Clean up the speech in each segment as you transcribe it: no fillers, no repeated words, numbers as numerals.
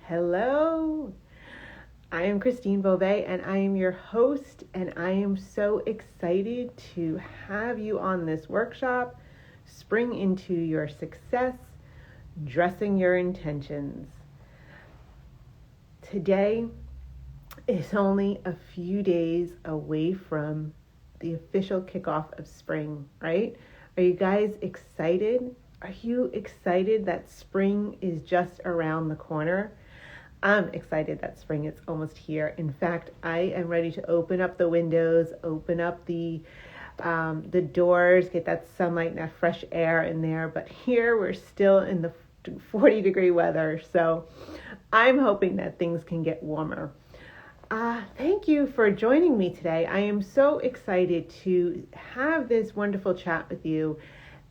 Hello, I am Christine Beauvais and I am your host, and I am so excited to have you on this workshop, Spring into Your Success, Dressing Your Intentions. Today is only a few days away from the official kickoff of spring, right? Are you guys excited? Are you excited that spring is just around the corner? I'm excited that spring is almost here. In fact, I am ready to open up the windows, open up the doors, get that sunlight and that fresh air in there. But here we're still in the 40-degree weather, so I'm hoping that things can get warmer. Thank you for joining me today. I am so excited to have this wonderful chat with you.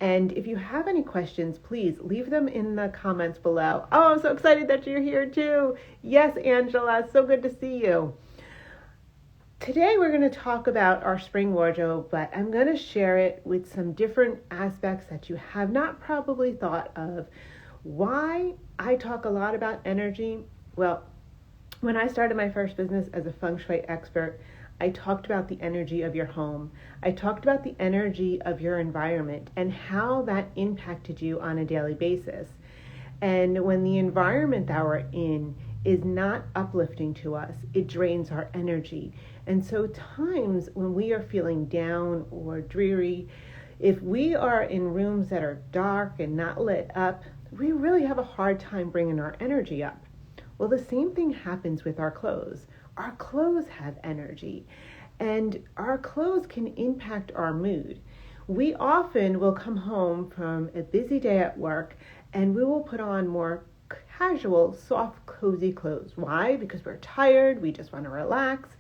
And if you have any questions, please leave them in the comments below. Oh, I'm so excited that you're here too. Yes, Angela, so good to see you. Today we're going to talk about our spring wardrobe, but I'm going to share it with some different aspects that you have not probably thought of. Why I talk a lot about energy? Well, when I started my first business as a feng shui expert, I talked about the energy of your home. I talked about the energy of your environment and how that impacted you on a daily basis. And when the environment that we're in is not uplifting to us, it drains our energy. And so times when we are feeling down or dreary, if we are in rooms that are dark and not lit up, we really have a hard time bringing our energy up. Well, the same thing happens with our clothes. Our clothes have energy, and our clothes can impact our mood. We often will come home from a busy day at work, and we will put on more casual, soft, cozy clothes. Why? Because we're tired, we just want to relax.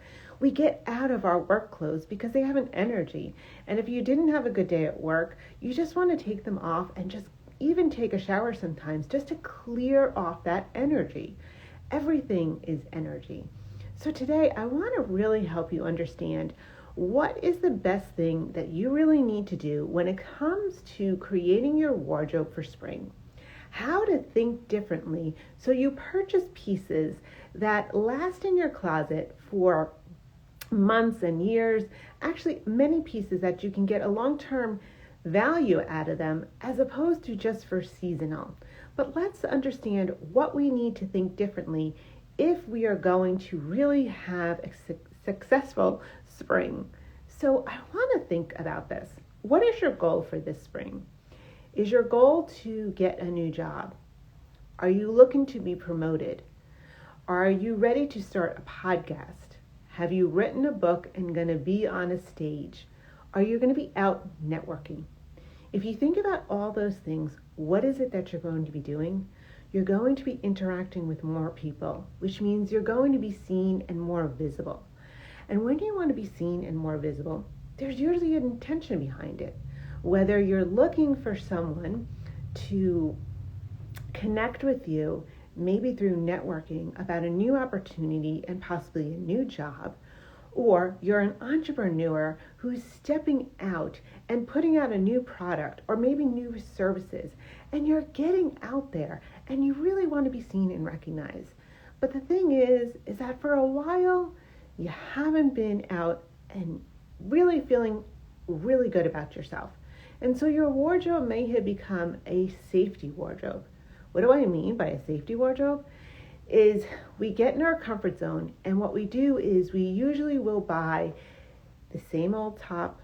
We get out of our work clothes because they have an energy. And if you didn't have a good day at work, you just want to take them off and just even take a shower sometimes just to clear off that energy. Everything is energy. So today I want to really help you understand what is the best thing that you really need to do when it comes to creating your wardrobe for spring. How to think differently so you purchase pieces that last in your closet for months and years, actually many pieces that you can get a long-term value out of them as opposed to just for seasonal. But let's understand what we need to think differently if we are going to really have a successful spring. So I want to think about this. What is your goal for this spring? Is your goal to get a new job? Are you looking to be promoted? Are you ready to start a podcast? Have you written a book and going to be on a stage? Are you going to be out networking? If you think about all those things, what is it that you're going to be doing? You're going to be interacting with more people, which means you're going to be seen and more visible. And when you want to be seen and more visible, there's usually an intention behind it. Whether you're looking for someone to connect with you, maybe through networking about a new opportunity and possibly a new job, or you're an entrepreneur who's stepping out and putting out a new product or maybe new services, and you're getting out there and you really want to be seen and recognized. But the thing is that for a while, you haven't been out and really feeling really good about yourself. And so your wardrobe may have become a safety wardrobe. What do I mean by a safety wardrobe? Is we get in our comfort zone, and what we do is we usually will buy the same old top,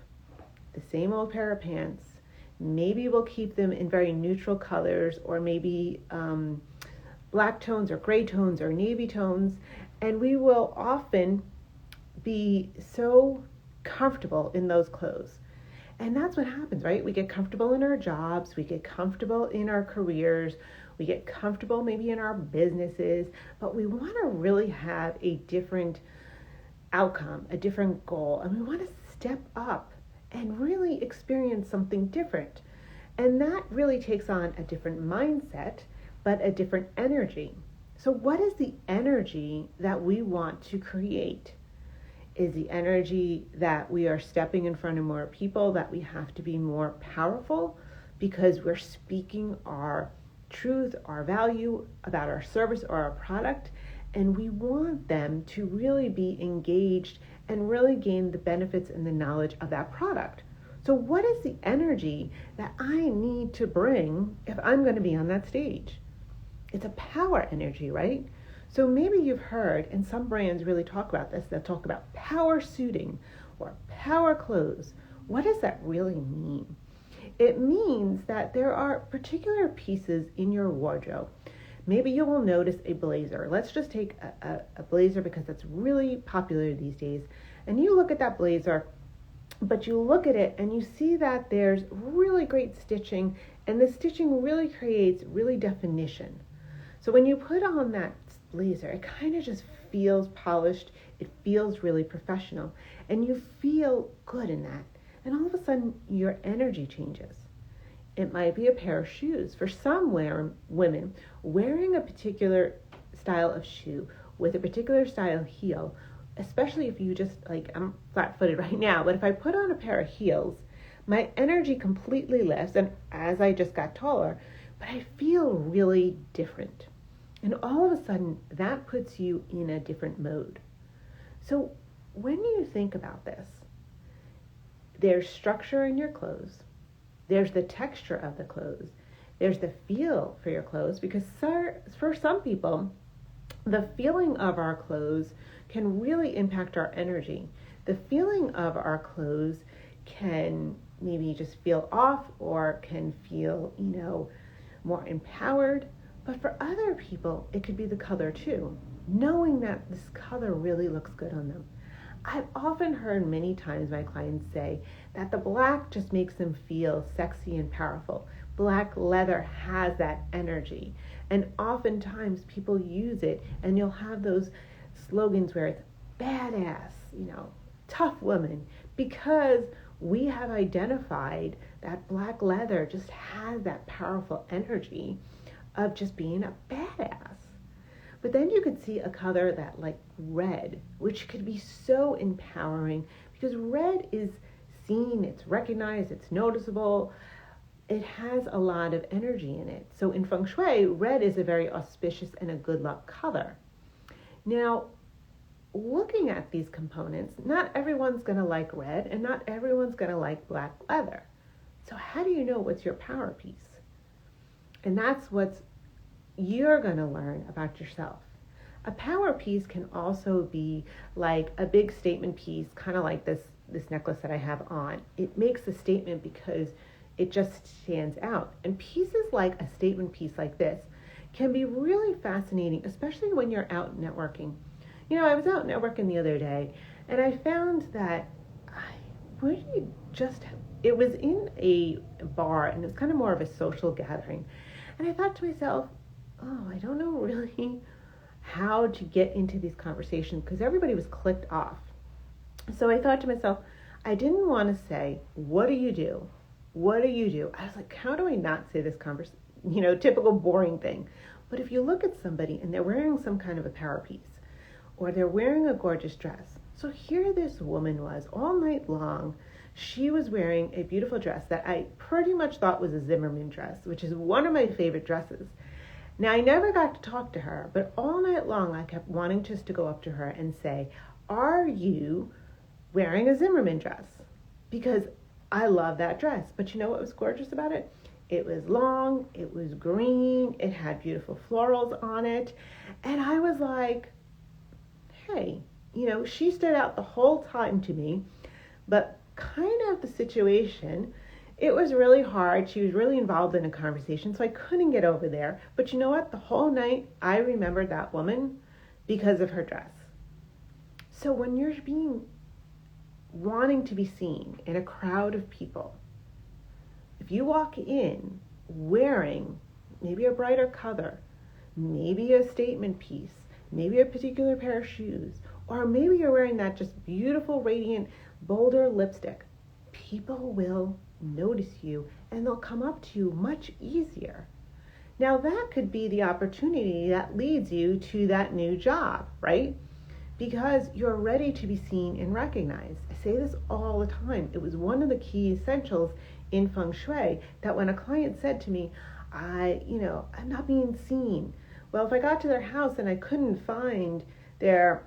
the same old pair of pants. Maybe we'll keep them in very neutral colors, or maybe black tones or gray tones or navy tones, and we will often be so comfortable in those clothes. And that's what happens, right? We get comfortable in our jobs, we get comfortable in our careers, we get comfortable maybe in our businesses, but we want to really have a different outcome, a different goal, and we want to step up and really experience something different. And that really takes on a different mindset, but a different energy. So what is the energy that we want to create? Is the energy that we are stepping in front of more people, that we have to be more powerful because we're speaking our truth, our value about our service or our product, and we want them to really be engaged and really gain the benefits and the knowledge of that product. So what is the energy that I need to bring if I'm going to be on that stage? It's a power energy, right? So maybe you've heard, and some brands really talk about this, they'll talk about power suiting or power clothes. What does that really mean? It means that there are particular pieces in your wardrobe. Maybe you will notice a blazer. Let's just take a blazer because that's really popular these days. And you look at that blazer, but you look at it and you see that there's really great stitching, and the stitching really creates really definition. So when you put on that blazer, it kind of just feels polished, it feels really professional, and you feel good in that. And all of a sudden, your energy changes. It might be a pair of shoes. For some women, wearing a particular style of shoe with a particular style heel, especially if you just, like, I'm flat-footed right now, but if I put on a pair of heels, my energy completely lifts, and as I just got taller, but I feel really different. And all of a sudden, that puts you in a different mode. So when you think about this, there's structure in your clothes, there's the texture of the clothes, there's the feel for your clothes, because for some people, the feeling of our clothes can really impact our energy. The feeling of our clothes can maybe just feel off or can feel, more empowered. But for other people, it could be the color too, knowing that this color really looks good on them. I've often heard many times my clients say that the black just makes them feel sexy and powerful. Black leather has that energy. And oftentimes people use it, and you'll have those slogans where it's badass, tough woman, because we have identified that black leather just has that powerful energy of just being a badass. But then you could see a color that, like red, which could be so empowering because red is seen, it's recognized, it's noticeable. It has a lot of energy in it. So in Feng Shui, red is a very auspicious and a good luck color. Now, looking at these components, not everyone's going to like red and not everyone's going to like black leather. So how do you know what's your power piece? And that's what you're going to learn about yourself. A power piece can also be like a big statement piece, kind of like this necklace that I have on. It makes a statement because it just stands out. And pieces like a statement piece like this can be really fascinating, especially when you're out networking. I was out networking the other day, and I found that it was in a bar, and it was kind of more of a social gathering. And I thought to myself, I don't know really how to get into these conversations because everybody was clicked off. So I thought to myself, I didn't want to say, what do you do? What do you do? I was like, how do I not say this typical boring thing? But if you look at somebody and they're wearing some kind of a power piece, or they're wearing a gorgeous dress. So here this woman was all night long. She was wearing a beautiful dress that I pretty much thought was a Zimmermann dress, which is one of my favorite dresses. Now, I never got to talk to her, but all night long I kept wanting just to go up to her and say, are you wearing a Zimmermann dress? Because I love that dress. But you know what was gorgeous about it? It was long, it was green, it had beautiful florals on it. And I was like, hey, she stood out the whole time to me, but kind of the situation, it was really hard. She was really involved in a conversation, so I couldn't get over there. But you know what? The whole night, I remembered that woman because of her dress. So when you're wanting to be seen in a crowd of people, if you walk in wearing maybe a brighter color, maybe a statement piece, maybe a particular pair of shoes, or maybe you're wearing that just beautiful, radiant, bolder lipstick, people will notice you and they'll come up to you much easier. Now that could be the opportunity that leads you to that new job, right? Because you're ready to be seen and recognized. I say this all the time. It was one of the key essentials in Feng Shui that when a client said to me, I'm not being seen. Well, if I got to their house and I couldn't find their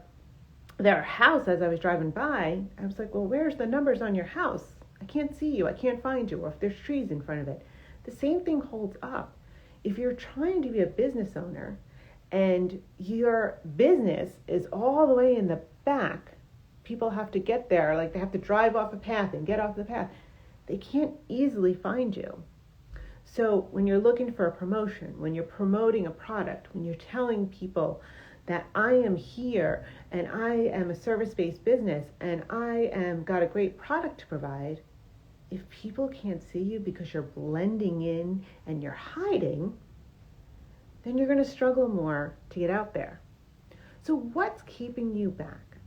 house as I was driving by, I was like, well, where's the numbers on your house? I can't see you. I can't find you. Or if there's trees in front of it. The same thing holds up. If you're trying to be a business owner and your business is all the way in the back, people have to get there, like they have to drive off a path and get off the path. They can't easily find you. So when you're looking for a promotion, when you're promoting a product, when you're telling people that I am here and I am a service-based business and I am got a great product to provide, if people can't see you because you're blending in and you're hiding, then you're going to struggle more to get out there. So what's keeping you back?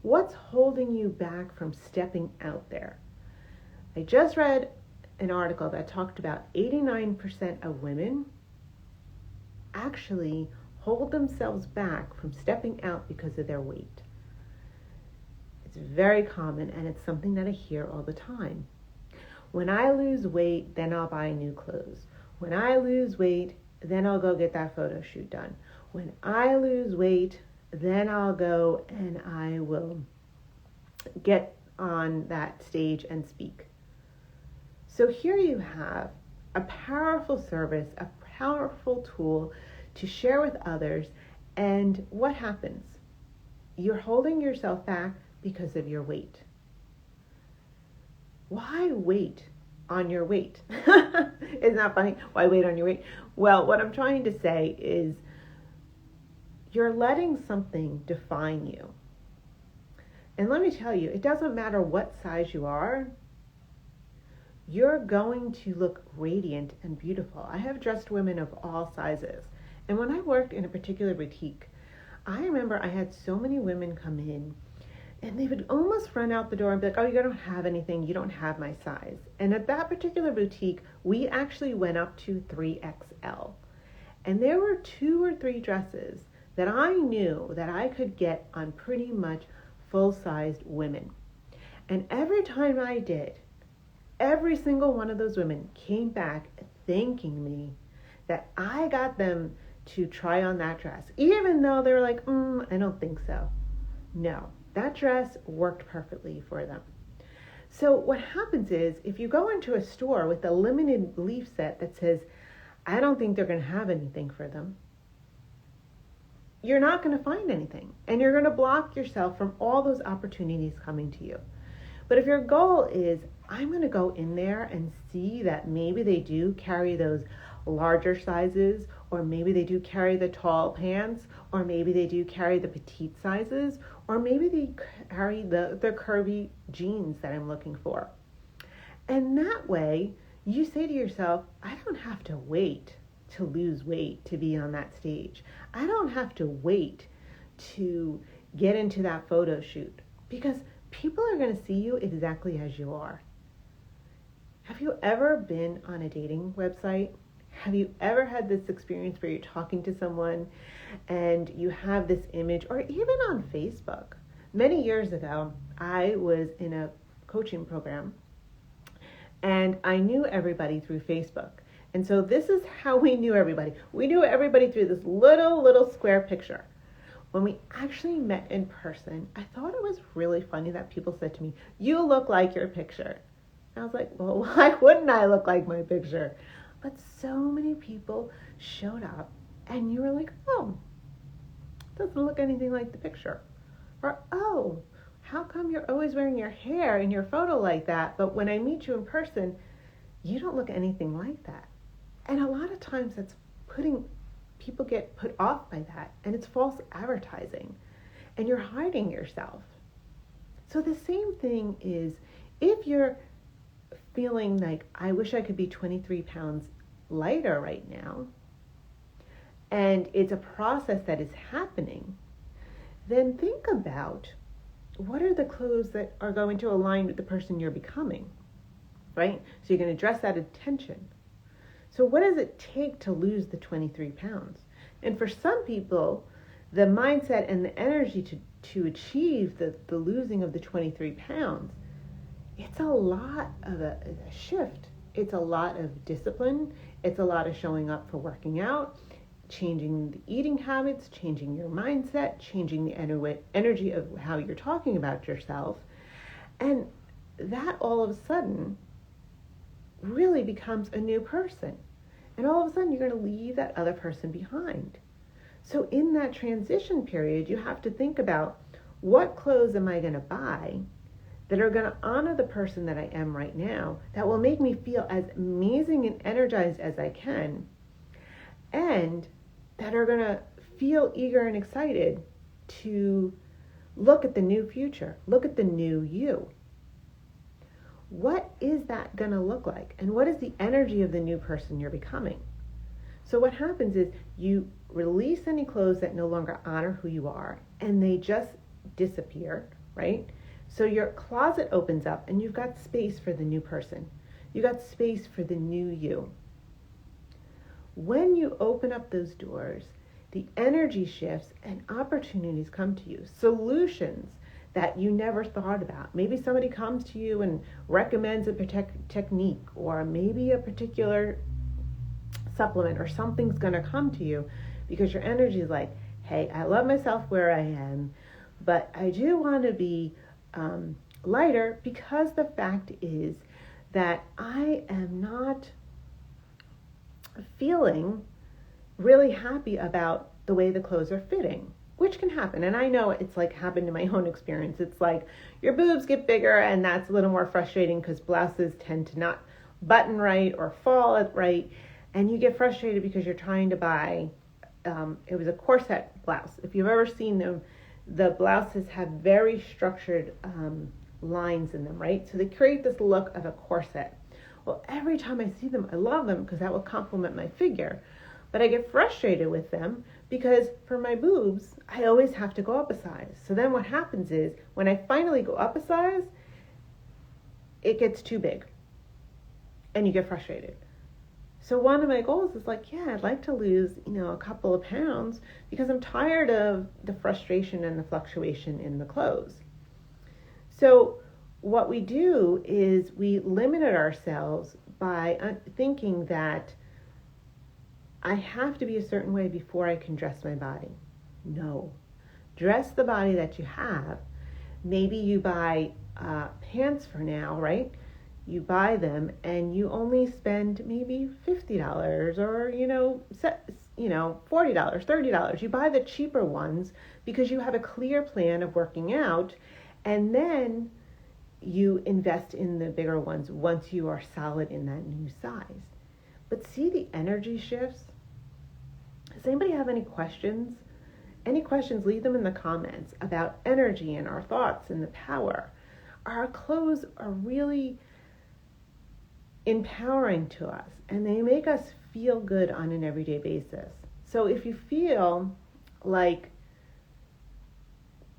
What's holding you back from stepping out there? I just read an article that talked about 89% of women actually hold themselves back from stepping out because of their weight. It's very common, and it's something that I hear all the time. When I lose weight, then I'll buy new clothes. When I lose weight, then I'll go get that photo shoot done. When I lose weight, then I'll go and I will get on that stage and speak. So here you have a powerful service, a powerful tool to share with others. And what happens? You're holding yourself back because of your weight. Why wait on your weight? Isn't that funny? Why wait on your weight? Well, what I'm trying to say is you're letting something define you. And let me tell you, it doesn't matter what size you are, you're going to look radiant and beautiful. I have dressed women of all sizes. And when I worked in a particular boutique, I remember I had so many women come in and they would almost run out the door and be like, oh, you don't have anything. You don't have my size. And at that particular boutique, we actually went up to 3XL. And there were 2 or 3 dresses that I knew that I could get on pretty much full-sized women. And every time I did, every single one of those women came back thanking me that I got them to try on that dress, even though they were like, I don't think so. No, that dress worked perfectly for them. So what happens is, if you go into a store with a limited leaf set that says, I don't think they're going to have anything for them, you're not going to find anything. And you're going to block yourself from all those opportunities coming to you. But if your goal is, I'm going to go in there and see that maybe they do carry those larger sizes, or maybe they do carry the tall pants, or maybe they do carry the petite sizes, or maybe they carry the curvy jeans that I'm looking for. And that way, you say to yourself, I don't have to wait to lose weight to be on that stage. I don't have to wait to get into that photo shoot, because people are going to see you exactly as you are. Have you ever been on a dating website? Have you ever had this experience where you're talking to someone and you have this image, or even on Facebook? Many years ago, I was in a coaching program and I knew everybody through Facebook. And so this is how we knew everybody. We knew everybody through this little square picture. When we actually met in person, I thought it was really funny that people said to me, you look like your picture. And I was like, well, why wouldn't I look like my picture? But so many people showed up and you were like, oh, doesn't look anything like the picture. Or, oh, how come you're always wearing your hair in your photo like that, but when I meet you in person, you don't look anything like that. And a lot of times that's people get put off by that, and it's false advertising, and you're hiding yourself. So the same thing is, if you're feeling like, I wish I could be 23 pounds lighter right now, and it's a process that is happening, then think about, what are the clothes that are going to align with the person you're becoming, right? So you're going to dress that attention. So what does it take to lose the 23 pounds? And for some people, the mindset and the energy to achieve the losing of the 23 pounds, it's a lot of a shift. It's a lot of discipline. It's a lot of showing up for working out, changing the eating habits, changing your mindset, changing the energy of how you're talking about yourself. And that all of a sudden really becomes a new person. And all of a sudden you're going to leave that other person behind. So in that transition period, you have to think about, what clothes am I going to buy that are going to honor the person that I am right now, that will make me feel as amazing and energized as I can, and that are going to feel eager and excited to look at the new future, look at the new you. What is that going to look like? And what is the energy of the new person you're becoming? So what happens is you release any clothes that no longer honor who you are, and they just disappear, right? So your closet opens up and you've got space for the new person. You've got space for the new you. When you open up those doors, the energy shifts and opportunities come to you. Solutions that you never thought about. Maybe somebody comes to you and recommends a technique, or maybe a particular supplement, or something's going to come to you because your energy is like, hey, I love myself where I am, but I do want to be lighter, because the fact is that I am not feeling really happy about the way the clothes are fitting, which can happen. And I know it's like happened in my own experience. It's like your boobs get bigger, and that's a little more frustrating because blouses tend to not button right or fall right. And you get frustrated because you're trying to buy, it was a corset blouse. If you've ever seen them, the blouses have very structured lines in them, right? So they create this look of a corset. Well, every time I see them, I love them because that will complement my figure. But I get frustrated with them because for my boobs, I always have to go up a size. So then what happens is, when I finally go up a size, it gets too big and you get frustrated. So one of my goals is like, yeah, I'd like to lose, a couple of pounds, because I'm tired of the frustration and the fluctuation in the clothes. So what we do is we limited ourselves by thinking that I have to be a certain way before I can dress my body. No. Dress the body that you have. Maybe you buy pants for now, right? You buy them and you only spend maybe $50 or, $40, $30. You buy the cheaper ones because you have a clear plan of working out, and then you invest in the bigger ones once you are solid in that new size. But see the energy shifts? Does anybody have any questions? Any questions, leave them in the comments about energy and our thoughts and the power. Our clothes are really empowering to us, and they make us feel good on an everyday basis. So if you feel like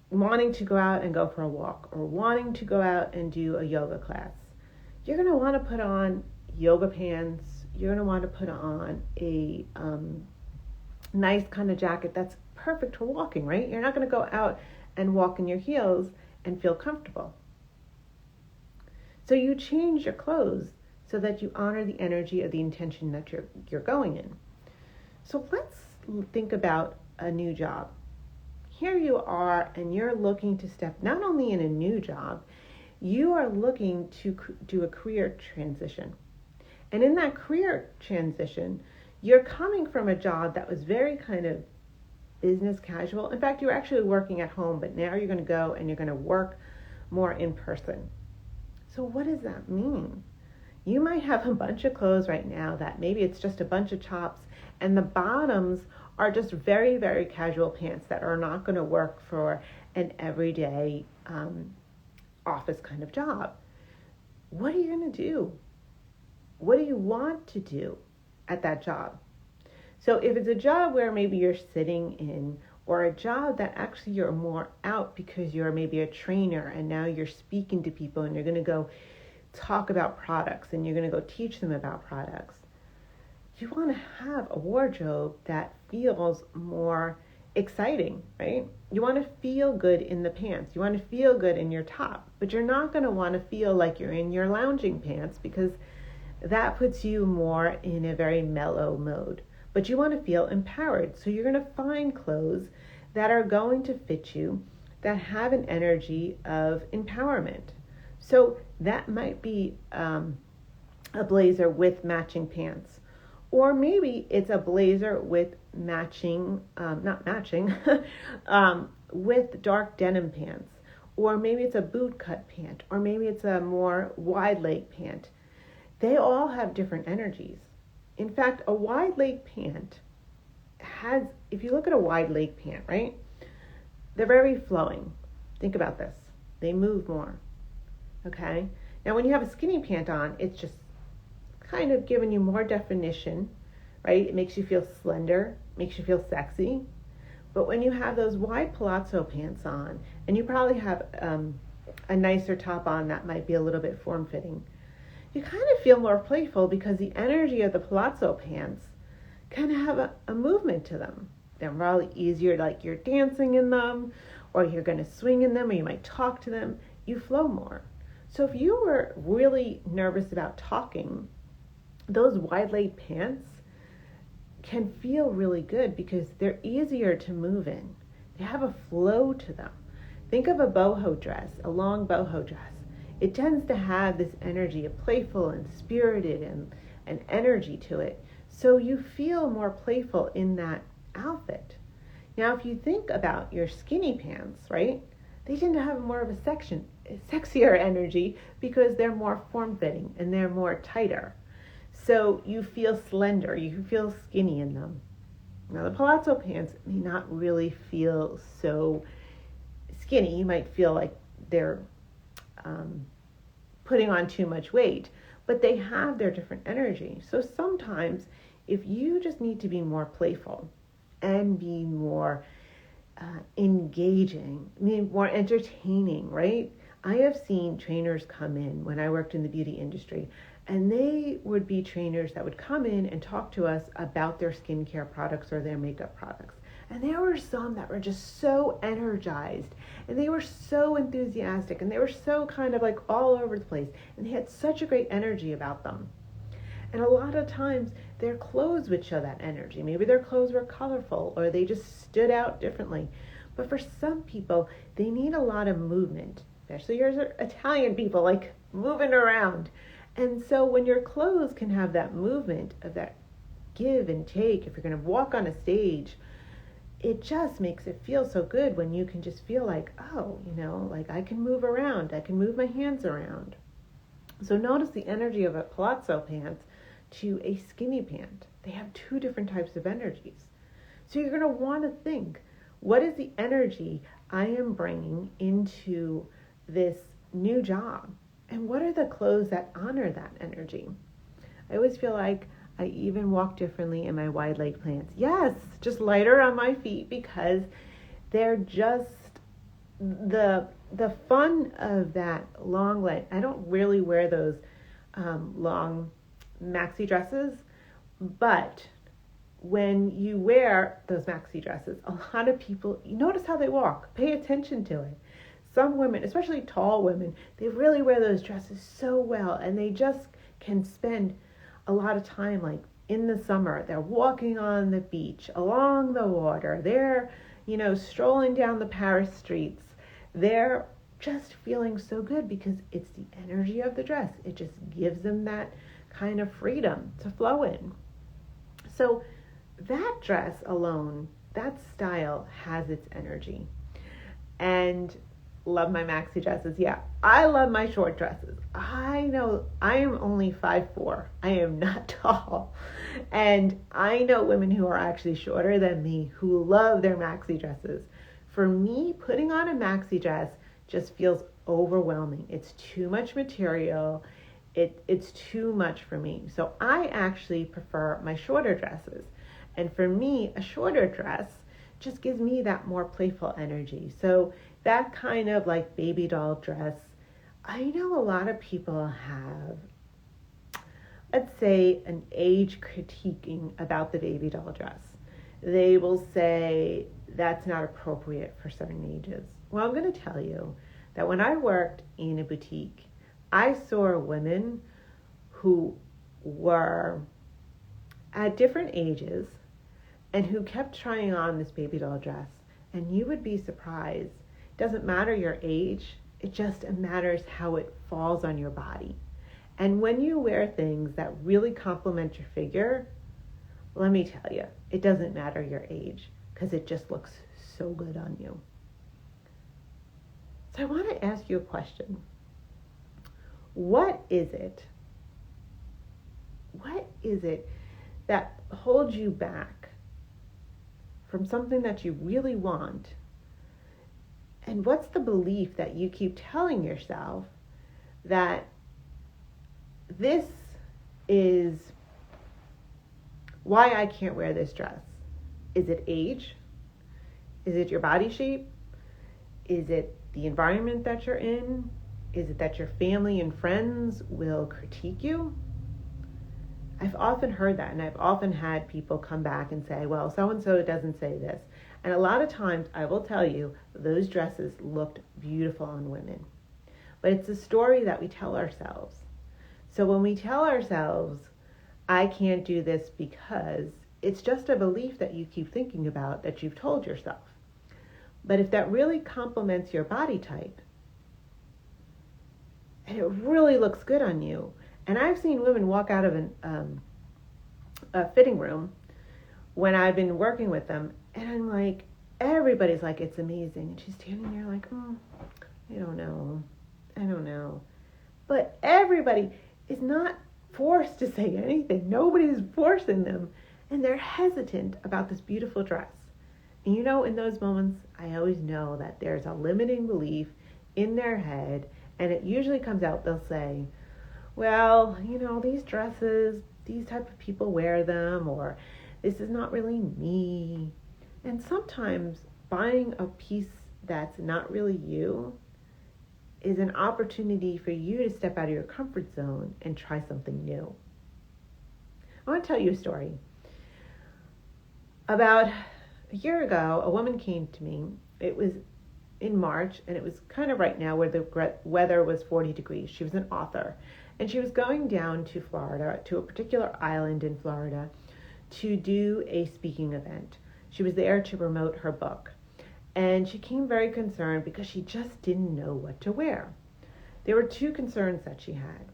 wanting to go out and go for a walk, or wanting to go out and do a yoga class, you're going to want to put on yoga pants. You're going to want to put on a nice kind of jacket that's perfect for walking, right? You're not going to go out and walk in your heels and feel comfortable. So you change your clothes so that you honor the energy of the intention that you're going in. So let's think about a new job. Here you are, and you're looking to step not only in a new job, you are looking to do a career transition. And in that career transition, you're coming from a job that was very kind of business casual. In fact, you're actually working at home, but now you're going to go and you're going to work more in person. So what does that mean? You might have a bunch of clothes right now that maybe it's just a bunch of tops, and the bottoms are just very, very casual pants that are not going to work for an everyday office kind of job. What are you going to do? What do you want to do at that job? So if it's a job where maybe you're sitting in, or a job that actually you're more out because you're maybe a trainer and now you're speaking to people and you're going to go talk about products and you're going to go teach them about products, you want to have a wardrobe that feels more exciting, right? You want to feel good in the pants. You want to feel good in your top, but you're not going to want to feel like you're in your lounging pants, because that puts you more in a very mellow mode. But you want to feel empowered. So you're going to find clothes that are going to fit you, that have an energy of empowerment. So that might be a blazer with matching pants. Or maybe it's a blazer with matching, not matching, with dark denim pants. Or maybe it's a boot cut pant. Or maybe it's a more wide leg pant. They all have different energies. In fact, a wide leg pant has, if you look at a wide leg pant, right? They're very flowing. Think about this. They move more. Okay? Now, when you have a skinny pant on, it's just kind of giving you more definition, right? It makes you feel slender, makes you feel sexy. But when you have those wide palazzo pants on, and you probably have a nicer top on that might be a little bit form-fitting, you kind of feel more playful because the energy of the palazzo pants kind of have a movement to them. They're probably easier, like you're dancing in them, or you're going to swing in them, or you might talk to them. You flow more. So if you were really nervous about talking, those wide leg pants can feel really good because they're easier to move in. They have a flow to them. Think of a boho dress, a long boho dress. It tends to have this energy, a playful and spirited and energy to it. So you feel more playful in that outfit. Now, if you think about your skinny pants, right? They tend to have more of a sexier energy because they're more form-fitting and they're more tighter. So you feel slender, you feel skinny in them. Now, the palazzo pants may not really feel so skinny. You might feel like they're putting on too much weight, but they have their different energy. So sometimes if you just need to be more playful and be more engaging, more entertaining, right? I have seen trainers come in when I worked in the beauty industry, and they would be trainers that would come in and talk to us about their skincare products or their makeup products. And there were some that were just so energized, and they were so enthusiastic, and they were so kind of like all over the place, and they had such a great energy about them. And a lot of times their clothes would show that energy. Maybe their clothes were colorful, or they just stood out differently. But for some people, they need a lot of movement, especially your Italian people, like moving around. And so when your clothes can have that movement of that give and take, if you're going to walk on a stage, it just makes it feel so good when you can just feel like, oh, like I can move around, I can move my hands around. So notice the energy of a palazzo pant to a skinny pant. They have two different types of energies. So you're going to want to think, what is the energy I am bringing into this new job? And what are the clothes that honor that energy? I always feel like I even walk differently in my wide leg pants. Yes, just lighter on my feet because they're just the fun of that long leg. I don't really wear those long maxi dresses, but when you wear those maxi dresses, a lot of people, you notice how they walk. Pay attention to it. Some women, especially tall women, they really wear those dresses so well, and they just can spend a lot of time, like in the summer, they're walking on the beach, along the water, they're, strolling down the Paris streets. They're just feeling so good because it's the energy of the dress. It just gives them that kind of freedom to flow in. So that dress alone, that style has its energy. And love my maxi dresses. Yeah, I love my short dresses. I know I am only 5'4". I am not tall. And I know women who are actually shorter than me who love their maxi dresses. For me, putting on a maxi dress just feels overwhelming. It's too much material. It's too much for me. So I actually prefer my shorter dresses. And for me, a shorter dress just gives me that more playful energy. So that kind of like baby doll dress, I know a lot of people have, let's say, an age critiquing about the baby doll dress. They will say that's not appropriate for certain ages. Well, I'm going to tell you that when I worked in a boutique, I saw women who were at different ages and who kept trying on this baby doll dress. And you would be surprised. It doesn't matter your age, it just matters how it falls on your body. And when you wear things that really complement your figure, let me tell you, it doesn't matter your age because it just looks so good on you. So I want to ask you a question. What is it that holds you back from something that you really want? And what's the belief that you keep telling yourself that this is why I can't wear this dress? Is it age? Is it your body shape? Is it the environment that you're in? Is it that your family and friends will critique you? I've often heard that, and I've often had people come back and say, well, so-and-so doesn't say this. And a lot of times, I will tell you, those dresses looked beautiful on women. But it's a story that we tell ourselves. So when we tell ourselves, I can't do this because, it's just a belief that you keep thinking about that you've told yourself. But if that really complements your body type, and it really looks good on you, and I've seen women walk out of a fitting room when I've been working with them, and I'm like, everybody's like, it's amazing. And she's standing there like, I don't know. But everybody is not forced to say anything. Nobody's forcing them. And they're hesitant about this beautiful dress. And you know, in those moments, I always know that there's a limiting belief in their head, and it usually comes out, they'll say, well, you know, these dresses, these type of people wear them, or this is not really me. And sometimes buying a piece that's not really you is an opportunity for you to step out of your comfort zone and try something new. I want to tell you a story. About a year ago, a woman came to me. It was in March, and it was kind of right now where the weather was 40 degrees. She was an author, and she was going down to Florida, to a particular island in Florida, to do a speaking event. She was there to promote her book, and she came very concerned because she just didn't know what to wear. There were two concerns that she had.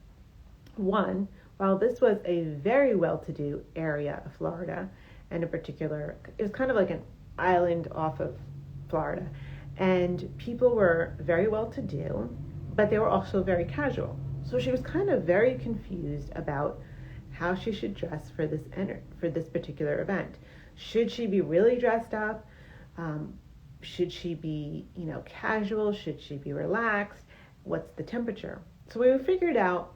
One, while this was a very well-to-do area of Florida, and in particular, it was kind of like an island off of Florida, and people were very well-to-do, but they were also very casual. So she was kind of very confused about how she should dress for this particular event. Should she be really dressed up? Should she be, casual? Should she be relaxed? What's the temperature? So we figured out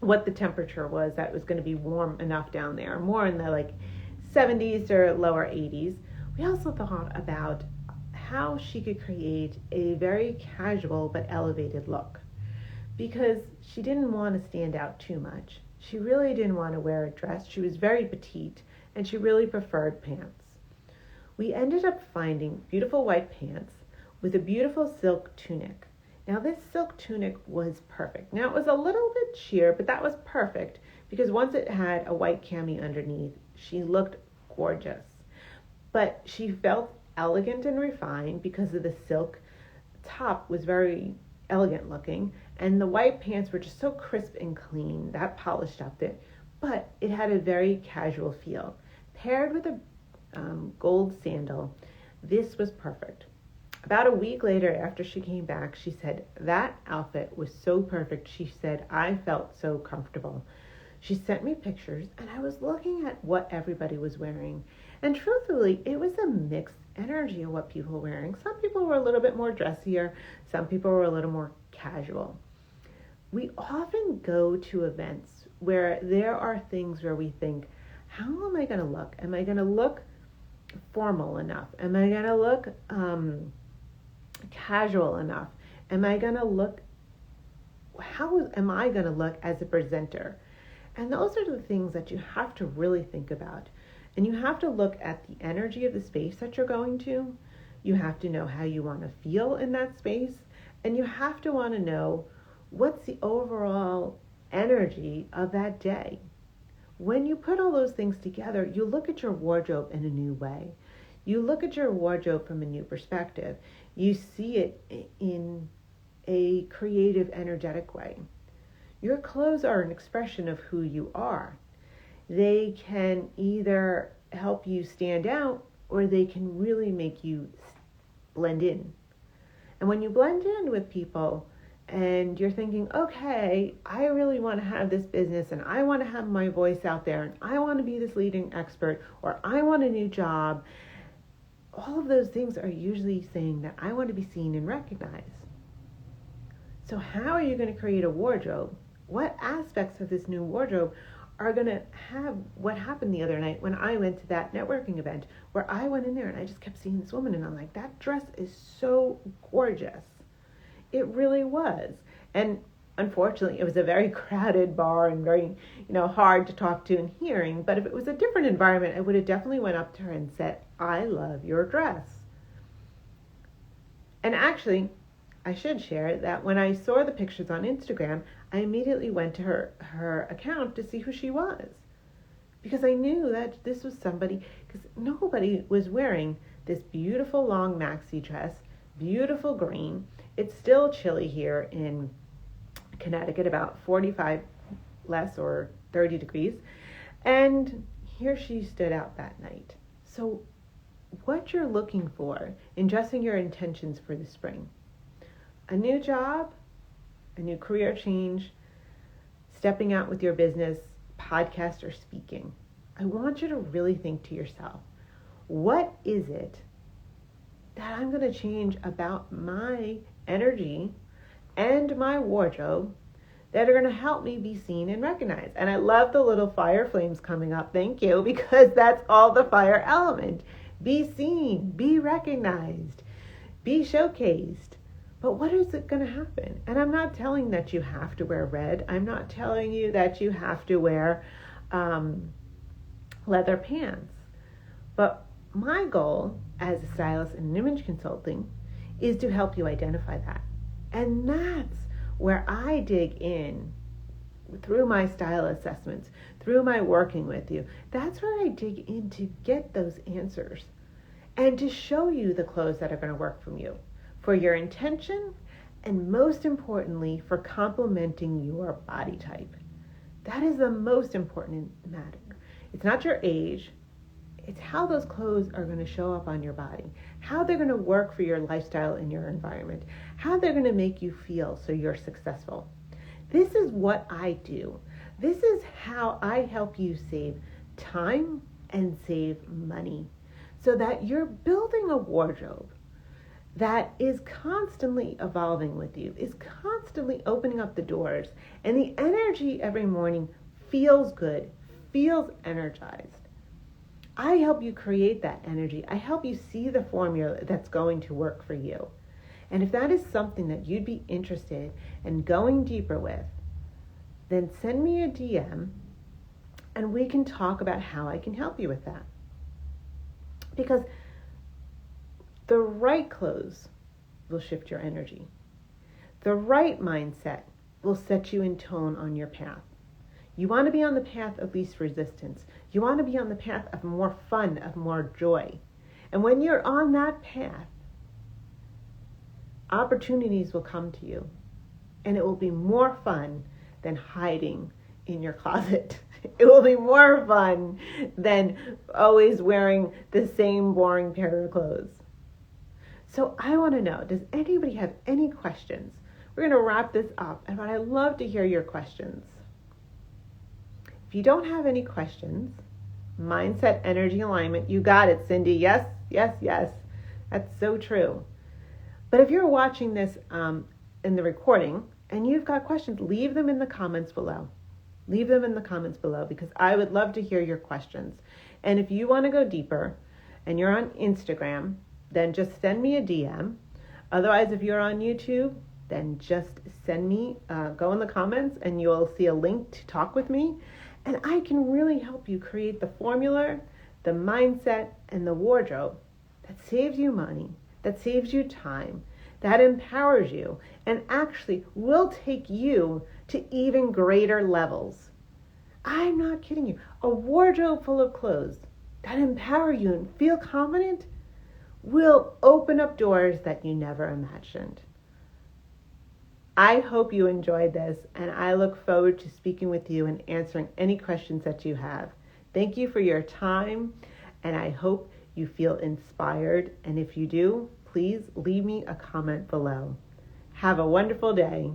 what the temperature was that was going to be warm enough down there, more in the 70s or lower 80s. We also thought about how she could create a very casual but elevated look, because she didn't want to stand out too much. She really didn't want to wear a dress. She was very petite, and she really preferred pants. We ended up finding beautiful white pants with a beautiful silk tunic. Now, this silk tunic was perfect. Now, it was a little bit sheer, but that was perfect because once it had a white cami underneath, she looked gorgeous. But she felt elegant and refined because of the silk top was very elegant looking, and the white pants were just so crisp and clean. That polished up it, but it had a very casual feel. Paired with a gold sandal, this was perfect. About a week later, after she came back, she said, that outfit was so perfect. She said, I felt so comfortable. She sent me pictures, and I was looking at what everybody was wearing. And truthfully, it was a mixed energy of what people were wearing. Some people were a little bit more dressier. Some people were a little more casual. We often go to events where there are things where we think, how am I going to look? Am I going to look formal enough? Am I going to look casual enough? Am I going to look, how am I going to look as a presenter? And those are the things that you have to really think about. And you have to look at the energy of the space that you're going to. You have to know how you want to feel in that space. And you have to want to know what's the overall energy of that day. when you put all those things together, you look at your wardrobe in a new way. You look at your wardrobe from a new perspective. You see it in a creative, energetic way. Your clothes are an expression of who you are. They can either help you stand out or they can really make you blend in. And when you blend in with people and you're thinking, okay, I really want to have this business and I want to have my voice out there and I want to be this leading expert or I want a new job, all of those things are usually saying that I want to be seen and recognized. So how are you going to create a wardrobe? What aspects of this new wardrobe are going to have what happened the other night when I went to that networking event where I went in there and I just kept seeing this woman and I'm like, that dress is so gorgeous. It really was. And unfortunately, it was a very crowded bar and very, hard to talk to and hearing. But if it was a different environment, I would have definitely went up to her and said, I love your dress. And actually, I should share that when I saw the pictures on Instagram, I immediately went to her account to see who she was. Because I knew that this was somebody, because nobody was wearing this beautiful long maxi dress, beautiful green. It's still chilly here in Connecticut, about 45 less or 30 degrees. And here she stood out that night. So what you're looking for in dressing your intentions for the spring. A new job, a new career change, stepping out with your business, podcast, or speaking. I want you to really think to yourself, what is it that I'm going to change about my energy and my wardrobe that are going to help me be seen and recognized? And I love the little fire flames coming up. Thank you, because that's all the fire element. Be seen, be recognized, be showcased. But what is it going to happen? And I'm not telling that you have to wear red. I'm not telling you that you have to wear leather pants. But my goal as a stylist and an image consulting is to help you identify that. And that's where I dig in through my style assessments, through my working with you. That's where I dig in to get those answers and to show you the clothes that are going to work for you, for your intention, and most importantly, for complementing your body type. That is the most important matter. It's not your age. It's how those clothes are going to show up on your body, how they're going to work for your lifestyle and your environment, how they're going to make you feel so you're successful. This is what I do. This is how I help you save time and save money so that you're building a wardrobe that is constantly evolving with you, is constantly opening up the doors, and the energy every morning feels good, feels energized. I help you create that energy. I help you see the formula that's going to work for you. And if that is something that you'd be interested in going deeper with, then send me a DM and we can talk about how I can help you with that. Because the right clothes will shift your energy. The right mindset will set you in tone on your path. You want to be on the path of least resistance. You want to be on the path of more fun, of more joy. And when you're on that path, opportunities will come to you. And it will be more fun than hiding in your closet. It will be more fun than always wearing the same boring pair of clothes. So I want to know, does anybody have any questions? We're going to wrap this up, and I'd love to hear your questions. If you don't have any questions, mindset, energy, alignment, you got it, Cindy. Yes, yes, yes. That's so true. But if you're watching this in the recording and you've got questions, leave them in the comments below. Leave them in the comments below because I would love to hear your questions. And if you want to go deeper and you're on Instagram, then just send me a DM. Otherwise, if you're on YouTube, then just send me, go in the comments and you'll see a link to talk with me. And I can really help you create the formula, the mindset, and the wardrobe that saves you money, that saves you time, that empowers you, and actually will take you to even greater levels. I'm not kidding you. A wardrobe full of clothes that empower you and feel confident will open up doors that you never imagined. I hope you enjoyed this, and I look forward to speaking with you and answering any questions that you have. Thank you for your time, and I hope you feel inspired. And if you do, please leave me a comment below. Have a wonderful day.